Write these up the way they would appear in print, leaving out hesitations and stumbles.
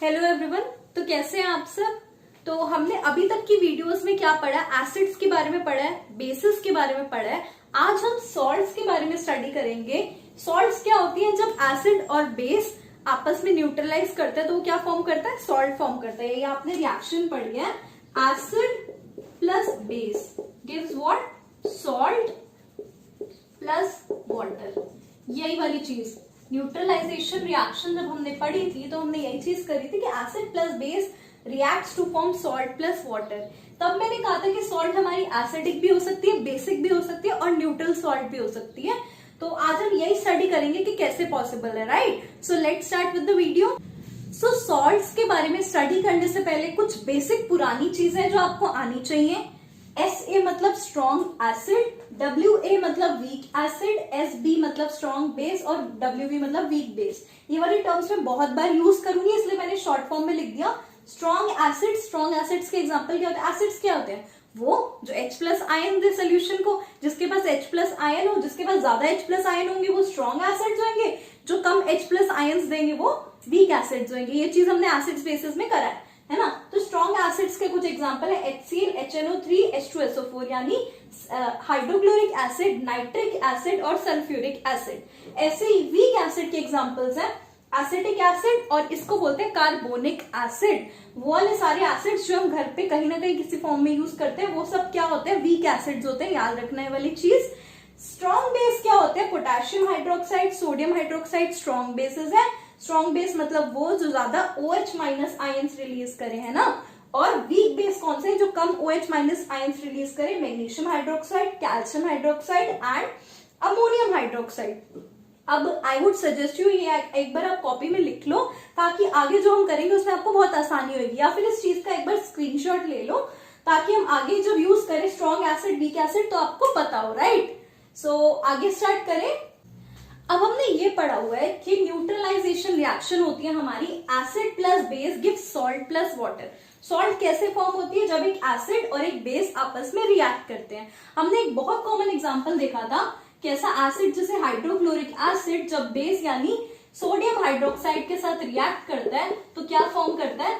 Hello everyone. तो कैसे हैं आप सब। तो हमने अभी तक की वीडियोस में क्या पढ़ा है, एसिड्स के बारे में पढ़ा है, बेसिस के बारे में पढ़ा है। आज हम सॉल्ट्स के बारे में स्टडी करेंगे। सॉल्ट्स क्या होती है, जब एसिड और बेस आपस में न्यूट्रलाइज करते हैं तो वो क्या फॉर्म करता है, सॉल्ट फॉर्म करता है। ये आपने रिएक्शन पढ़ी है, acid plus base gives what, salt plus water. यही वाली चीज न्यूट्रलाइजेशन रिएक्शन जब हमने पढ़ी थी तो हमने यही चीज करी थी कि acid plus base reacts to form salt plus water. तब मैंने कहा था कि सॉल्ट हमारी एसिडिक भी हो सकती है, बेसिक भी हो सकती है और न्यूट्रल सॉल्ट भी हो सकती है। तो आज हम यही स्टडी करेंगे कि कैसे पॉसिबल है, right. So let's start with the video. So salts के बारे में स्टडी करने से पहले कुछ बेसिक पुरानी चीजें जो आपको आनी चाहिए। SA मतलब स्ट्रॉन्ग एसिड, WA मतलब वीक एसिड, SB मतलब स्ट्रॉन्ग बेस और WB मतलब वीक बेस। ये वाली टर्म्स मैं बहुत बार यूज करूंगी इसलिए मैंने शॉर्ट फॉर्म में लिख दिया स्ट्रॉन्ग एसिड। स्ट्रॉन्ग एसिड्स के एग्जांपल क्या होते हैं, एसिड्स क्या होते हैं, वो जो H प्लस आयन दे सोल्यूशन को। जिसके पास H प्लस आयन हो, जिसके पास ज्यादा H प्लस आयन होंगे वो स्ट्रॉन्ग एसिड्स होंगे, जो कम H प्लस आयन्स देंगे वो वीक एसिड्स होंगे। ये चीज हमने एसिड्स बेसिस में करा है ना। तो स्ट्रॉन्ग एसिड्स के कुछ एग्जांपल है HCl, HNO3, H2SO4 यानी हाइड्रोक्लोरिक एसिड, नाइट्रिक एसिड और सल्फ्यूरिक एसिड। ऐसे ही वीक एसिड के एग्जांपल्स हैं एसिटिक एसिड और इसको बोलते हैं कार्बोनिक एसिड। वो वाले सारे एसिड्स जो हम घर पे कहीं ना कहीं किसी फॉर्म में यूज करते हैं वो सब क्या होते हैं, वीक एसिड्स होते हैं। याद रखना है वाली चीज। स्ट्रॉन्ग बेस क्या होते हैं, potassium hydroxide, sodium hydroxide strong bases है। स्ट्रॉन्ग बेस मतलब वो जो ज्यादा OH माइनस आयंस रिलीज करे, है ना। और वीक बेस कौन से, जो कम OH माइनस आयंस रिलीज करे, magnesium hydroxide, calcium hydroxide and ammonium hydroxide. अब आई वुड सजेस्ट यू ये एक बार आप कॉपी में लिख लो ताकि आगे जो हम करेंगे उसमें आपको बहुत आसानी होगी, या फिर इस चीज का एक बार स्क्रीनशॉट ले लो ताकि हम आगे जब यूज करें स्ट्रॉन्ग एसिड वीक एसिड तो आपको पता हो, राइट। सो आगे स्टार्ट करें। अब हमने ये पढ़ा हुआ है कि न्यूट्रलाइजेशन रिएक्शन होती है हमारी, acid plus base give salt plus water. Salt कैसे फॉर्म होती है, जब एक एसिड और एक बेस आपस में रिएक्ट करते हैं। हमने एक बहुत कॉमन एग्जांपल देखा था, कैसा एसिड जैसे हाइड्रोक्लोरिक एसिड जब बेस यानी सोडियम हाइड्रोक्साइड के साथ रिएक्ट करता है तो क्या फॉर्म करता है,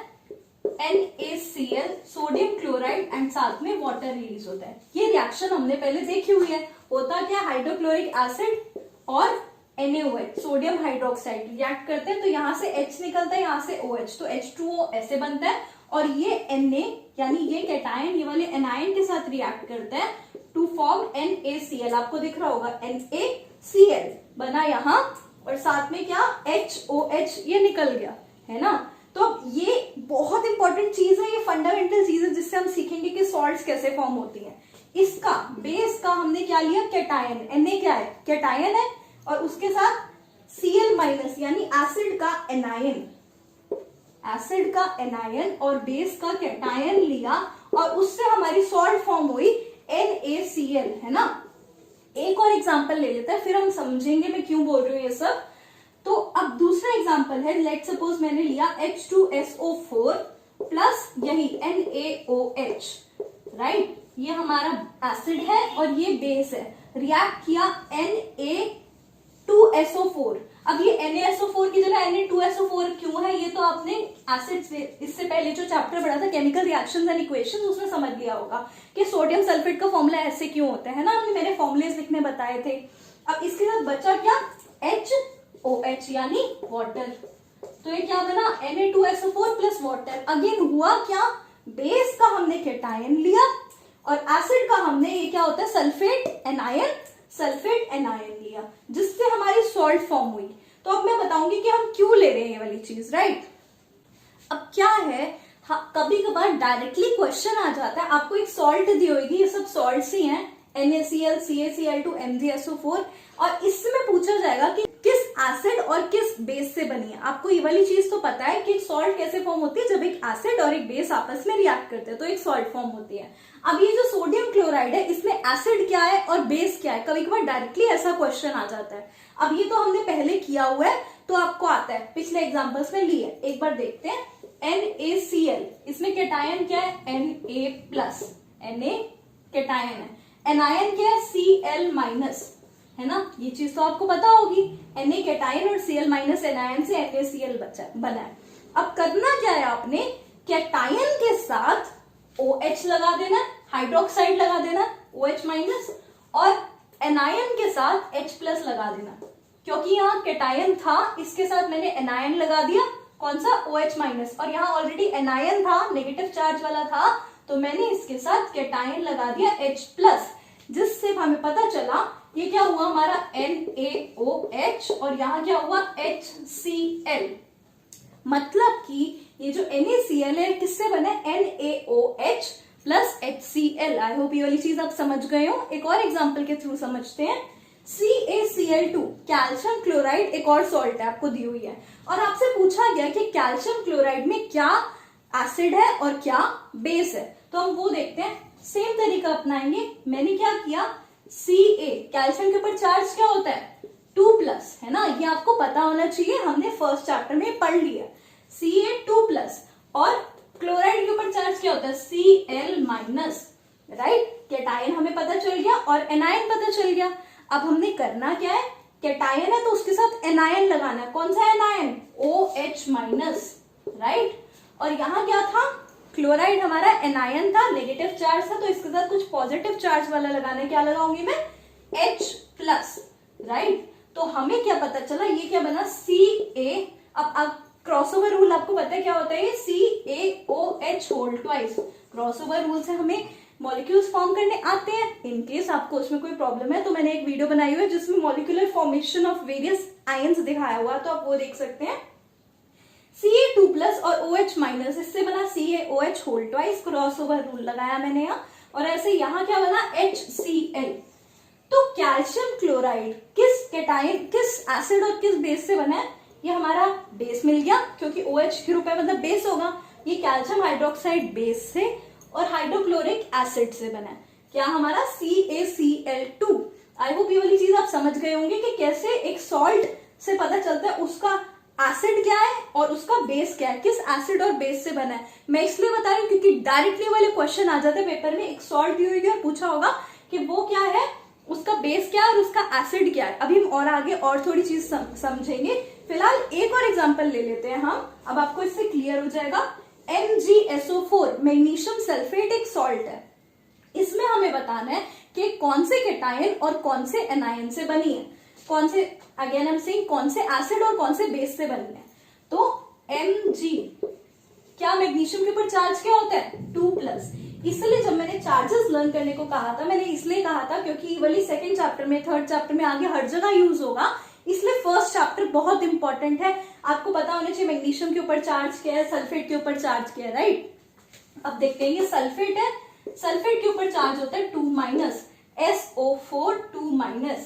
NaCl, सोडियम क्लोराइड एंड साथ में वाटर रिलीज होता है। ये रिएक्शन हमने पहले देखी हुई है। होता क्या, हाइड्रोक्लोरिक एसिड और NaOH सोडियम हाइड्रोक्साइड रिएक्ट करते हैं तो यहाँ से H निकलता है, यहाँ से OH, तो H2O ऐसे बनता है। और ये Na यानी ये कैटायन ये वाले एनायन के साथ रिएक्ट करते हैं टू फॉर्म NaCl। आपको दिख रहा होगा NaCl बना यहाँ, और साथ में क्या HOH ये निकल गया, है ना। तो ये बहुत इंपॉर्टेंट चीज है, ये फंडामेंटल चीज है जिससे हम सीखेंगे कि सॉल्ट्स कैसे फॉर्म होती हैं। इसका बेस का हमने क्या लिया, कैटायन। Na क्या है, कैटायन है, और उसके साथ Cl माइनस यानी एसिड का एनायन, एसिड का एनायन और बेस का कैटायन लिया और उससे हमारी सॉल्ट फॉर्म हुई NaCl, है ना। एक और एग्जांपल ले लेते हैं फिर हम समझेंगे मैं क्यों बोल रही हूँ ये सब। तो अब दूसरा एग्जांपल है, लेट सपोज मैंने लिया H2SO4 प्लस यही NaOH, राइट। ये हमारा एसिड है और ये बेस है, रिएक्ट किया Na2SO4। अब ये NaSO4 की जगह Na2SO4 क्यों है, ये तो आपने एसिड से इससे पहले जो चैप्टर पढ़ा था केमिकल रिएक्शंस एंड इक्वेशंस उसमें समझ लिया होगा कि सोडियम सल्फेट का फॉर्मूला ऐसे क्यों होता है ना, मैंने फॉर्मुलेस लिखने बताए थे। अब इसके साथ बचा क्या, HOH यानी वाटर। तो ये क्या बना, Na2SO4 प्लस वाटर। अगेन हुआ क्या, बेस का हमने कैटायन लिया और एसिड का हमने ये क्या होता है सल्फेट एनायन लिया, जिससे हमारी सॉल्ट फॉर्म हुई। तो अब मैं बताऊंगी कि हम क्यों ले रहे हैं ये वाली चीज, राइट। अब क्या है, कभी कभार डायरेक्टली क्वेश्चन आ जाता है, आपको एक सॉल्ट दी होगी, ये सब सॉल्ट्स ही हैं, NaCl, CaCl2, MgSO4, और इसमें पूछा जाएगा कि किस एसिड और किस बेस से बनी है। आपको ये वाली चीज तो पता है कि सॉल्ट कैसे फॉर्म होती है, जब एक एसिड और एक बेस आपस में रिएक्ट करते हैं तो एक सॉल्ट फॉर्म होती है। अब ये जो सोडियम क्लोराइड है इसमें एसिड क्या है और बेस क्या है, कभी कभार डायरेक्टली ऐसा क्वेश्चन आ जाता है। अब ये तो हमने पहले किया हुआ है तो आपको आता है, पिछले एग्जांपल्स में लिए, एक बार देखते हैं। NaCl, इसमें कैटायन क्या है, Na कैटायन है, एनायन क्या है Cl माइनस, है ना। ये चीज तो आपको पता होगी, Na कैटायन और Cl माइनस एनायन से NaCl बना है। अब करना क्या है आपने, कैटायन के साथ OH लगा देना, हाइड्रोक्साइड लगा देना OH माइनस, और एनायन के साथ H प्लस लगा देना। क्योंकि यहाँ कैटायन था, इसके साथ मैंने एनायन लगा दिया, कौन सा, OH माइनस, और यहाँ ऑलरेडी एनायन था, नेगेटिव चार्ज वाला था, तो मैंने इसके साथ कैटायन लगा दिया H प्लस, जिससे हमें पता चला ये क्या हुआ हमारा NaOH, और यहाँ क्या हुआ HCl। मतलब कि ये जो NaCl है किससे बने, NaOH plus HCl। I hope ये वाली चीज आप समझ गए हो। एक और एग्जांपल के थ्रू समझते हैं। CaCl2 कैल्शियम क्लोराइड एक और सॉल्ट है, आपको दी हुई है, और आपसे पूछा गया कि कैल्शियम क्लोराइड में क्या एसिड है और क्या बेस है, तो हम वो देखते हैं। सेम तरीका अपनाएंगे। मैंने क्या किया, Ca कैल्शियम के ऊपर चार्ज क्या होता है, 2+, है ना, ये आपको पता होना चाहिए, हमने फर्स्ट चैप्टर में पढ़ लिया। Ca 2+, और क्लोराइड के ऊपर चार्ज क्या होता है, Cl-, राइट। कैटायन हमें पता चल गया और एनायन पता चल गया। अब हमने करना क्या है, कैटायन है तो उसके साथ एनायन लगाना है, कौन सा एनायन, OH-, राइट। और यहाँ क्या था, क्लोराइड हमारा एनायन था, नेगेटिव चार्ज था, तो इसके साथ कुछ पॉजिटिव चार्ज वाला लगाना है, क्या लगाऊंगी मैं, H+, राइट। तो हमें क्या पता चला, ये क्या बना, Ca। अब क्रॉसओवर रूल आपको पता है क्या होता है, CaOH whole twice. Crossover rule से हमें मॉलिक्यूल्स फॉर्म करने आते हैं। इन केस आपको उसमें कोई प्रॉब्लम है तो मैंने एक वीडियो बनाई हुई है जिसमें molecular formation of various ions दिखाया हुआ, तो आप वो देख सकते हैं। Ca2+ और OH-, इससे बना CaOH whole twice, crossover rule लगाया मैंने यहाँ, और ऐसे यहाँ क्या बना, HCl। तो कैल्शियम क्लोराइड किस कैटायन, किस एसिड और किस बेस से बना है, ये हमारा बेस मिल गया, क्योंकि OH के रूप में मतलब बेस होगा। ये कैल्शियम हाइड्रोक्साइड बेस से और हाइड्रोक्लोरिक एसिड से बना है, क्या हमारा CaCl2। आई होप ये वाली चीज आप समझ गए होंगे कि कैसे एक सॉल्ट से पता चलता है उसका एसिड क्या है और उसका बेस क्या है, किस एसिड और बेस से बना है। मैं इसलिए बता रही हूँ क्योंकि डायरेक्टली वाले क्वेश्चन आ जाते हैं पेपर में, एक सॉल्ट दी हुई और पूछा होगा कि वो क्या है, उसका बेस क्या है और उसका एसिड क्या है। अभी हम और आगे और थोड़ी चीज समझेंगे। फिलहाल एक और एग्जांपल ले लेते हैं हम, अब आपको इससे क्लियर हो जाएगा। MgSO4 मैग्नीशियम सल्फेट एक सॉल्ट है, इसमें हमें बताना है कि कौन से कैटायन और कौन से एनायन से बनी है, कौन से, अगेन हम सेइंग, कौन से एसिड और कौन से बेस से बनी है। तो Mg क्या, मैग्नीशियम के ऊपर चार्ज क्या होता है, 2+। इसलिए जब मैंने चार्जेस लर्न करने को कहा था, मैंने इसलिए कहा था क्योंकि ये वाली सेकंड चैप्टर में, थर्ड चैप्टर में, आगे हर जगह यूज होगा, इसलिए फर्स्ट चैप्टर बहुत इंपॉर्टेंट है। आपको पता होना चाहिए मैग्नीशियम के ऊपर चार्ज क्या है, सल्फेट के ऊपर चार्ज क्या है, राइट। अब देखते हैं, ये सल्फेट है, सल्फेट के ऊपर चार्ज होता है 2-, SO4 2-,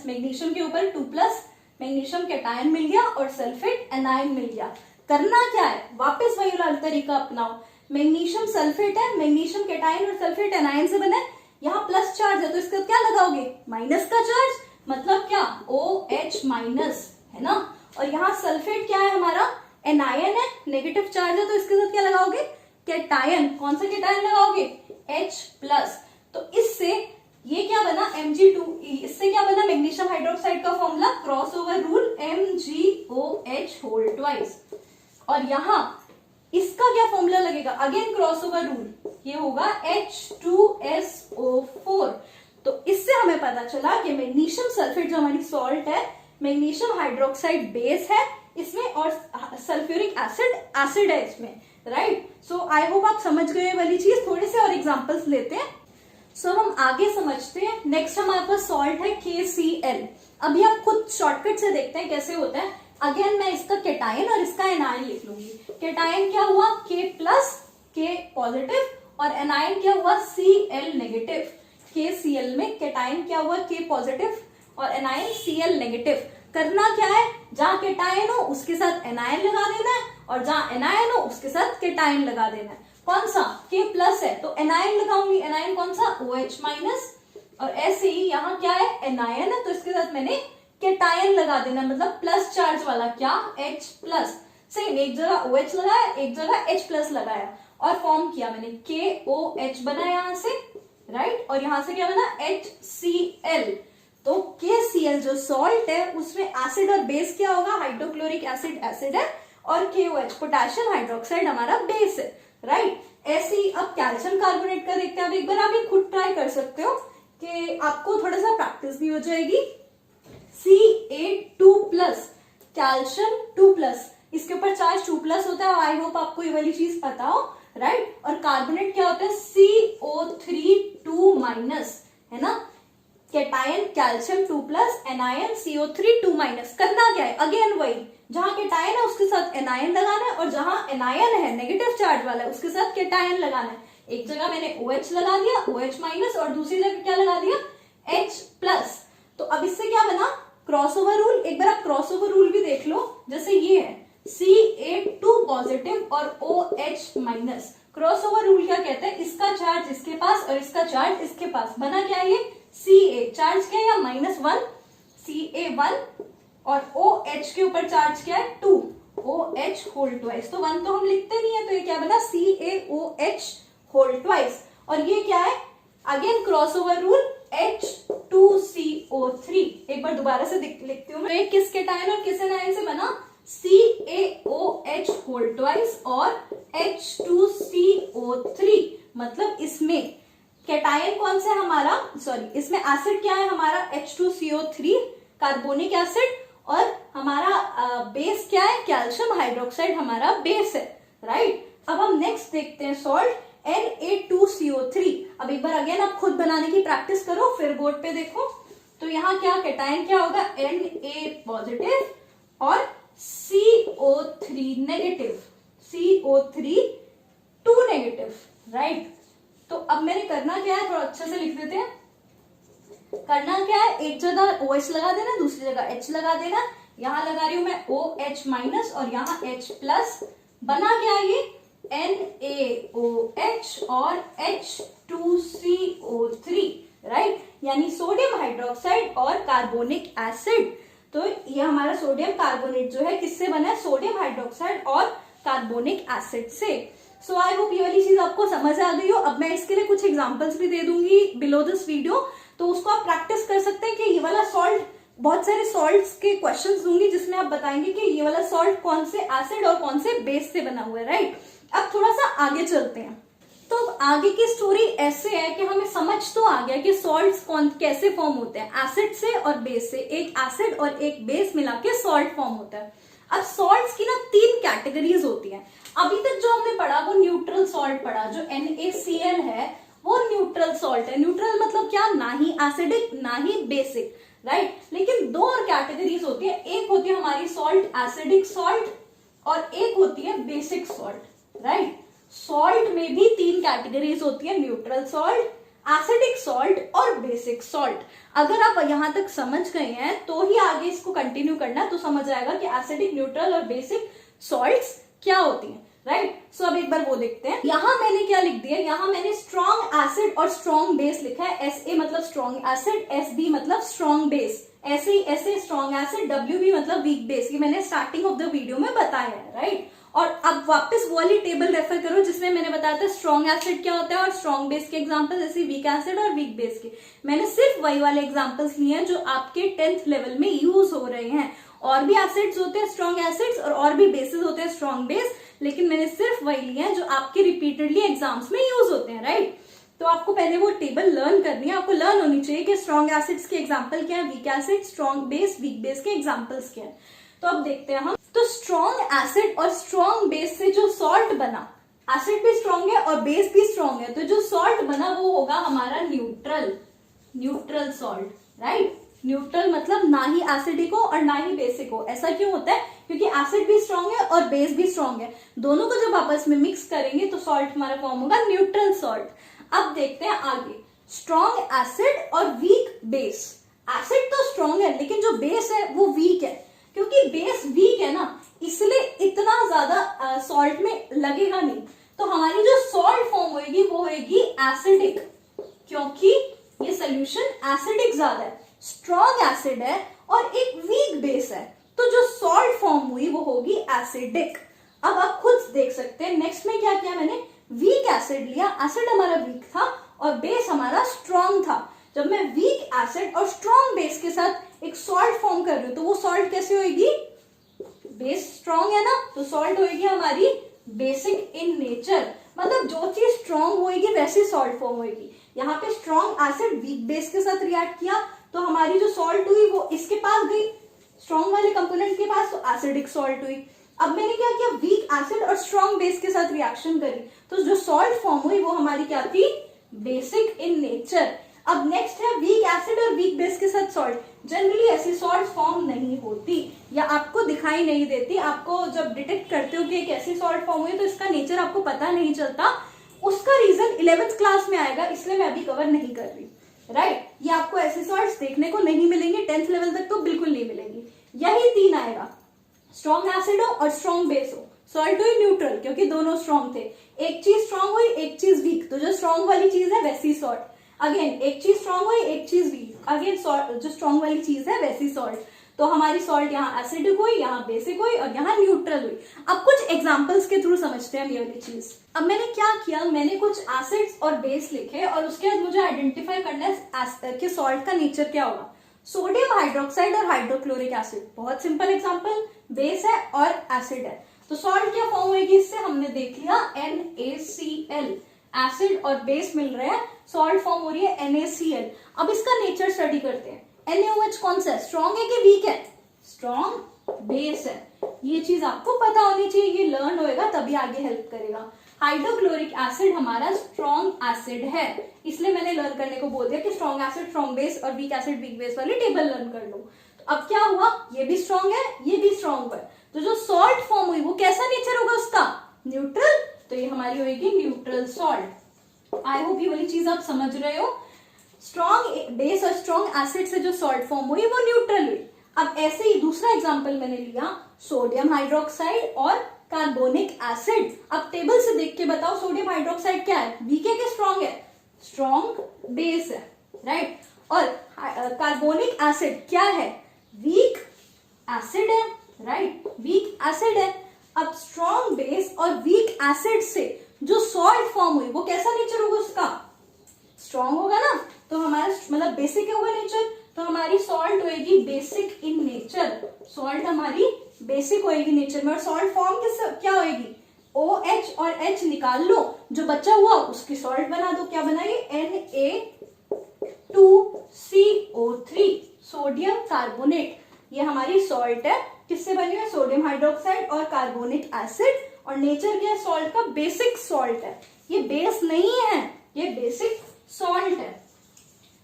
मैग्नीशियम के ऊपर 2+, मैग्नीशियम कैटायन मिल गया और सल्फेट एनायन मिल गया। करना क्या है, वापस वही वाला तरीका अपनाओ। मैग्नीशियम सल्फेट है, मैग्नीशियम कैटायन और सल्फेट एनायन से बना है, यहाँ प्लस चार्ज है तो इसका क्या लगाओगे, माइनस का चार्ज, मतलब क्या, OH-, है ना। और यहाँ सल्फेट क्या है हमारा, एनायन है, नेगेटिव चार्ज है, तो इसके साथ क्या लगाओगे, कैटायन, कौन सा कैटायन लगाओगे, H+। तो इससे ये क्या बना, Mg2, इससे क्या बना, मैग्नीशियम हाइड्रोक्साइड का formula, crossover rule, MgOH whole twice. और यहाँ इसका क्या फॉर्मूला लगेगा, अगेन क्रॉसओवर रूल, ये होगा H2SO4। तो इससे हमें पता चला कि मैग्नीशियम सल्फेट जो हमारी सॉल्ट है, मैग्नीशियम हाइड्रोक्साइड बेस है इसमें, और सल्फ्यूरिक एसिड है इसमें, राइट। सो आई होप आप समझ गए वाली चीज। थोड़े से और एग्जांपल्स लेते हैं। सो हम आगे समझते हैं। नेक्स्ट हमारे पास सॉल्ट है KCl। अभी आप खुद शॉर्टकट से देखते हैं कैसे होता है। अगेन मैं इसका कैटायन और इसका एनायन लिख लूंगी। कैटायन क्या हुआ, K+, K पॉजिटिव, और एनायन क्या हुआ, Cl नेगेटिव। KCl में कैटायन क्या हुआ, K पॉजिटिव, और एनायन Cl नेगेटिव। करना क्या है, जहां कैटायन हो उसके साथ एनायन लगा देना है, और जहां एनायन हो उसके साथ कैटायन लगा देना है। कौन सा, K+ है तो एनायन लगाऊंगी, एनायन कौन सा, OH-, और ऐसे ही यहाँ क्या है, एनायन है तो इसके साथ मैंने कैटायन लगा देना, मतलब प्लस चार्ज वाला, क्या, H+। सेम, एक जगह OH लगाया, एक जगह H+ लगाया, और फॉर्म किया मैंने, KOH बना यहाँ से, राइट, और यहाँ से क्या बना, HCl। तो KCl जो सॉल्ट है उसमें एसिड और बेस क्या होगा, हाइड्रोक्लोरिक एसिड एसिड है, और KOH पोटेशियम हाइड्रोक्साइड हमारा बेस है, राइट। ऐसे ही अब कैल्शियम कार्बोनेट का देखते हैं। अब एक बार आप ये खुद ट्राई कर सकते हो कि आपको थोड़ा सा प्रैक्टिस भी हो जाएगी। Ca2+, कैल्शियम 2+, इसके ऊपर चार्ज 2+ होता है। आई होप आपको ये वाली चीज पता हो, राइट। और कार्बोनेट क्या होता है, CO3 2-, है ना। Cation calcium 2+, anion CO3 2-। करना क्या है, अगेन वही, जहां कैटायन है उसके साथ एनायन लगाना है, और जहां एनायन है नेगेटिव चार्ज वाला है उसके साथ कैटायन लगाना है। एक जगह मैंने OH लगा दिया, OH- और दूसरी जगह क्या लगा दिया, H+। तो अब इससे क्या बना, क्रॉसओवर रूल। एक बार आप क्रॉसओवर रूल भी देख लो, जैसे ये है Ca2+ और OH-। क्रॉसओवर रूल क्या कहता है, इसका चार्ज इसके पास और इसका चार्ज इसके पास, बना क्या ये Ca, चार्ज क्या है या -1 Ca1, और OH के ऊपर चार्ज क्या है 2 OH होल ट्वाइस। तो 1 तो हम लिखते नहीं है, तो ये क्या बना CaOH होल ट्वाइस। और ये क्या है, अगेन क्रॉसओवर रूल, H2CO3। एक बार दोबारा से लिखती हूँ, तो किस कैटायन और किस एनायन से बना, CaOH होल ट्वाइस और H2CO3। मतलब इसमें कैटायन कौन सा है हमारा, सॉरी इसमें एसिड क्या है हमारा, H2CO3 कार्बोनिक एसिड, और हमारा बेस क्या है, कैल्शियम हाइड्रोक्साइड हमारा बेस है, राइट। अब हम नेक्स्ट देखते हैं सॉल्ट Na2CO3। अब एक बार अगेन आप खुद बनाने की प्रैक्टिस करो, फिर बोर्ड पे देखो। तो यहाँ क्या कैटायन क्या होगा, Na+ और CO3 नेगेटिव, CO3 2-, राइट। तो अब मैंने करना क्या है, थोड़ा अच्छे से लिख देते हैं। करना क्या है, एक जगह OH लगा देना, दूसरी जगह H लगा देना। यहां लगा रही हूं मैं OH- और यहाँ H+। बना क्या है ये, NaOH और H2CO3, राइट। यानी सोडियम हाइड्रोक्साइड और कार्बोनिक एसिड। तो ये हमारा सोडियम कार्बोनेट जो है किससे बना है, सोडियम हाइड्रोक्साइड और कार्बोनिक एसिड से। सो आई होप ये वाली चीज आपको समझ आ गई हो। अब मैं इसके लिए कुछ एग्जांपल्स भी दे दूंगी बिलो दिस वीडियो, तो उसको आप प्रैक्टिस कर सकते हैं कि ये वाला सॉल्ट, बहुत सारे सॉल्ट्स के क्वेश्चंस दूंगी जिसमें आप बताएंगे कि ये वाला सॉल्ट कौन से एसिड और कौन से बेस से बना हुआ है, राइट। अब थोड़ा सा आगे चलते हैं। तो आगे की स्टोरी ऐसे है कि हमें समझ तो आ गया कि सॉल्ट्स कैसे फॉर्म होते हैं, एसिड से और बेस से। एक एसिड और एक बेस मिला के सॉल्ट फॉर्म होता है। अब सॉल्ट्स की ना 3 कैटेगरीज होती हैं। अभी तक जो हमने पढ़ा वो न्यूट्रल सॉल्ट पढ़ा, जो NaCl है वो न्यूट्रल सॉल्ट है। न्यूट्रल मतलब क्या, ना ही एसिडिक ना ही बेसिक, राइट। लेकिन 2 और कैटेगरीज होती है, एक होती है हमारी सॉल्ट एसिडिक सॉल्ट और एक होती है बेसिक सॉल्ट, राइट। सॉल्ट में भी 3 कैटेगरीज होती है, न्यूट्रल सॉल्ट, एसिडिक सॉल्ट और बेसिक सॉल्ट। अगर आप यहां तक समझ गए हैं तो ही आगे इसको कंटिन्यू करना, तो समझ आएगा कि एसिडिक, न्यूट्रल और बेसिक सॉल्ट्स क्या होती हैं, राइट। सो अब एक बार वो देखते हैं। यहां मैंने क्या लिख दिया, यहां मैंने स्ट्रॉन्ग एसिड और स्ट्रॉन्ग बेस लिखा है। SA मतलब स्ट्रॉन्ग एसिड, SB मतलब स्ट्रॉन्ग बेस, ऐसे स्ट्रॉन्ग एसिड, WB मतलब वीक बेस। ये मैंने स्टार्टिंग ऑफ द वीडियो में बताया है, राइट। और अब वापस वो वाली टेबल रेफर करो जिसमें मैंने बताया था स्ट्रॉन्ग एसिड क्या होता है और स्ट्रॉन्ग बेस के एग्जांपल, जैसे वीक एसिड और वीक बेस के। मैंने सिर्फ वही वाले एग्जांपल्स लिए हैं जो आपके 10th लेवल में यूज हो रहे हैं। और भी एसिड्स होते हैं स्ट्रॉन्ग एसिड्स और भी बेसिस होते हैं स्ट्रॉन्ग बेस, लेकिन मैंने सिर्फ वही लिए हैं जो आपके रिपीटेडली एग्जाम्स में यूज होते हैं, राइट। तो आपको पहले वो टेबल लर्न करनी है, आपको लर्न होनी चाहिए कि स्ट्रॉन्ग एसिड्स के एग्जाम्पल क्या है, weak acid, strong base, weak base के एग्जाम्पल्स क्या है। तो अब देखते हैं हम। तो स्ट्रॉन्ग एसिड और स्ट्रॉन्ग बेस से जो सॉल्ट बना, एसिड भी स्ट्रॉन्ग है और बेस भी स्ट्रॉन्ग है, तो जो सॉल्ट बना वो होगा हमारा न्यूट्रल सॉल्ट, राइट। न्यूट्रल मतलब ना ही एसिडिक हो और ना ही बेसिक हो। ऐसा क्यों होता है, क्योंकि एसिड भी स्ट्रॉन्ग है और बेस भी स्ट्रॉन्ग है, दोनों को जब आपस में मिक्स करेंगे तो सॉल्ट हमारा फॉर्म होगा न्यूट्रल सॉल्ट। अब देखते हैं आगे, स्ट्रॉन्ग एसिड और वीक बेस। एसिड तो स्ट्रॉन्ग है लेकिन जो बेस है वो वीक है, क्योंकि बेस वीक है ना, इसलिए इतना ज्यादा सॉल्ट में लगेगा नहीं। तो हमारी जो सॉल्ट फॉर्म होगी वो होगी एसिडिक, क्योंकि ये सोल्यूशन एसिडिक ज्यादा है, स्ट्रॉन्ग एसिड है और एक वीक बेस है, तो जो सॉल्ट फॉर्म हुई वो होगी एसिडिक। अब आप खुद देख सकते हैं नेक्स्ट में क्या किया मैंने, वीक एसिड लिया, एसिड हमारा वीक था और बेस हमारा स्ट्रॉन्ग था। जब मैं वीक एसिड और स्ट्रॉन्ग बेस के साथ एक सॉल्ट फॉर्म कर रही हूं तो वो सॉल्ट कैसे होगी, बेस स्ट्रॉन्ग है ना, तो सॉल्ट होगी हमारी बेसिक इन नेचर, मतलब जो चीज स्ट्रॉन्ग होगी वैसे सॉल्ट फॉर्म होगी। यहाँ पे स्ट्रॉन्ग एसिड वीक बेस के साथ रिएक्ट किया तो हमारी जो सॉल्ट हुई वो इसके पास गई, स्ट्रॉन्ग वाले कंपोनेंट के पास, तो एसिडिक सॉल्ट हुई। अब मैंने क्या किया, वीक एसिड और स्ट्रॉन्ग बेस के साथ रिएक्शन करी, तो जो सॉल्ट फॉर्म हुई वो हमारी क्या थी, बेसिक इन नेचर। अब नेक्स्ट है वीक एसिड और वीक बेस के साथ सॉल्ट। जनरली ऐसी सॉल्ट फॉर्म नहीं होती या आपको दिखाई नहीं देती। आपको जब डिटेक्ट करते हो कि एक ऐसी सॉल्ट फॉर्म हुई तो इसका नेचर आपको पता नहीं चलता। उसका रीजन 11th क्लास में आएगा, इसलिए मैं अभी कवर नहीं कर रही, राइट। ये आपको ऐसे सॉल्ट्स देखने को नहीं मिलेंगे, 10th लेवल तक तो बिल्कुल नहीं मिलेंगी। यही 3 आएगा, स्ट्रॉन्ग एसिड हो और स्ट्रॉन्ग बेस हो। सॉल्ट हुई न्यूट्रल क्योंकि दोनों स्ट्रॉन्ग थे, एक चीज स्ट्रॉन्ग हुई एक चीज वीक, तो जो स्ट्रॉन्ग वाली चीज है वैसी सॉल्ट। अगेन एक चीज स्ट्रॉन्ग हुई एक चीज वीक, अगेन जो स्ट्रॉन्ग वाली चीज है वैसी सॉल्ट। तो हमारी सॉल्ट यहाँ एसिडिक हुई, यहाँ बेसिक हुई और यहाँ न्यूट्रल हुई। अब कुछ एग्जांपल्स के थ्रू समझते हैं ये वाली चीज। अब मैंने क्या किया, मैंने कुछ एसिड्स और बेस लिखे और उसके बाद मुझे आइडेंटिफाई करना है कि सॉल्ट का नेचर क्या होगा। सोडियम हाइड्रोक्साइड और हाइड्रोक्लोरिक एसिड, बहुत सिंपल एग्जांपल, बेस है और एसिड है, तो सॉल्ट क्या फॉर्म होगी इससे हमने देख लिया, NaCl। एसिड और बेस मिल रहे हैं, सॉल्ट फॉर्म हो रही है NaCl। अब इसका नेचर स्टडी करते हैं। NaOH कौन सा है, स्ट्रॉन्ग है कि वीक है, स्ट्रॉन्ग बेस है। ये चीज आपको पता होनी चाहिए, ये लर्न होएगा तभी आगे हेल्प करेगा। हाइड्रोक्लोरिक एसिड हमारा स्ट्रॉन्ग एसिड है, इसलिए मैंने लर्न करने को बोल दिया कि स्ट्रॉन्ग एसिड स्ट्रॉन्ग बेस और वीक एसिड वीक बेस वाली टेबल लर्न कर लो। तो अब क्या हुआ, ये भी स्ट्रॉन्ग है ये भी स्ट्रॉन्ग है, तो जो सॉल्ट फॉर्म हुई वो कैसा नेचर होगा उसका, न्यूट्रल, तो ये हमारी होगी न्यूट्रल सॉल्ट। आई होप ये वाली चीज आप समझ रहे हो। स्ट्रॉन्ग बेस और स्ट्रॉन्ग एसिड से जो सॉल्ट फॉर्म हुई वो न्यूट्रल हुई। अब ऐसे ही दूसरा एग्जांपल मैंने लिया, सोडियम हाइड्रोक्साइड और कार्बोनिक एसिड। अब टेबल से देख के बताओ सोडियम हाइड्रोक्साइड क्या है, वीक है कि स्ट्रॉन्ग है, स्ट्रॉन्ग बेस है, राइट। और कार्बोनिक एसिड क्या है, वीक एसिड है, राइट, वीक एसिड है। अब स्ट्रॉन्ग बेस और वीक एसिड से जो सॉल्ट फॉर्म हुई वो कैसा नेचर होगा उसका, स्ट्रॉन्ग होगा ना, तो हमारा मतलब बेसिक होगा नेचर, तो हमारी सॉल्ट होएगी बेसिक इन नेचर। सॉल्ट हमारी बेसिक होएगी नेचर में। और सॉल्ट फॉर्म किससे क्या होएगी, OH और H निकाल लो, जो बचा हुआ उसकी सॉल्ट बना दो। क्या बनाइए, Na2CO3, सोडियम कार्बोनेट। ये हमारी सॉल्ट है, किससे बनी है, सोडियम हाइड्रोक्साइड और कार्बोनिक एसिड। और नेचर क्या है सॉल्ट का, बेसिक सॉल्ट है, ये बेस नहीं है, ये बेसिक सॉल्ट है।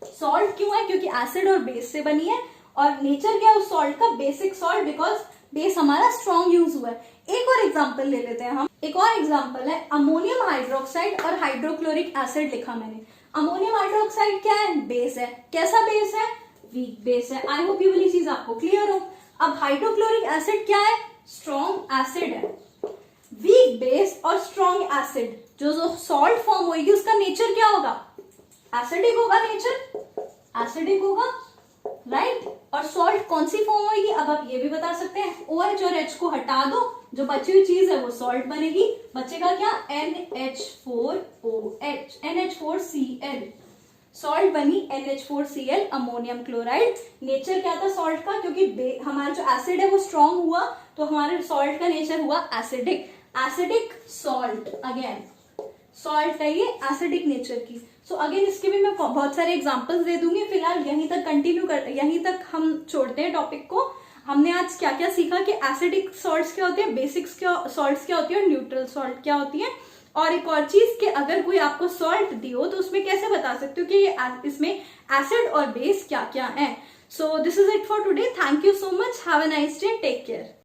सॉल्ट क्यों है, क्योंकि एसिड और बेस से बनी है। और नेचर क्या है उस सॉल्ट का, बेसिक सॉल्ट, बिकॉज बेस हमारा स्ट्रॉन्ग यूज हुआ है। एक और एग्जांपल ले लेते हैं हम। एक और एग्जांपल है अमोनियम हाइड्रोक्साइड और हाइड्रोक्लोरिक एसिड लिखा मैंने। अमोनियम हाइड्रोक्साइड क्या है, बेस है, कैसा बेस है, वीक बेस है। आई होप ये वाली चीज आपको क्लियर हो। अब हाइड्रोक्लोरिक एसिड क्या है, स्ट्रॉन्ग एसिड है। वीक बेस और स्ट्रॉन्ग एसिड, जो सॉल्ट फॉर्म होगी उसका नेचर क्या होगा, एसिडिक होगा, नेचर एसिडिक होगा, राइट। और सॉल्ट कौन सी फॉर्म होगी, अब आप ये भी बता सकते हैं, OH और H को हटा दो, जो बची हुई चीज है वो सॉल्ट बनेगी। बचेगा क्या, NH4OH, NH4Cl, सॉल्ट बनी NH4Cl, अमोनियम क्लोराइड। नेचर क्या था सॉल्ट का, क्योंकि हमारा जो एसिड है वो स्ट्रॉन्ग हुआ तो हमारे सॉल्ट का नेचर हुआ acidic, acidic salt. Again salt है ये एसिडिक नेचर की। सो अगेन इसके भी मैं बहुत सारे एग्जांपल्स दे दूंगी। फिलहाल यहीं तक कंटिन्यू करते, यहीं तक हम छोड़ते हैं टॉपिक को। हमने आज क्या क्या सीखा कि एसिडिक सॉल्ट्स क्या होते हैं, बेसिक सॉल्ट्स क्या होती है और न्यूट्रल सॉल्ट क्या होती है। और एक और चीज कि अगर कोई आपको सॉल्ट दियो तो उसमें कैसे बता सकते हो कि ये इसमें एसिड और बेस क्या क्या है। So this is it for today. Thank you so much, have a nice day, take care.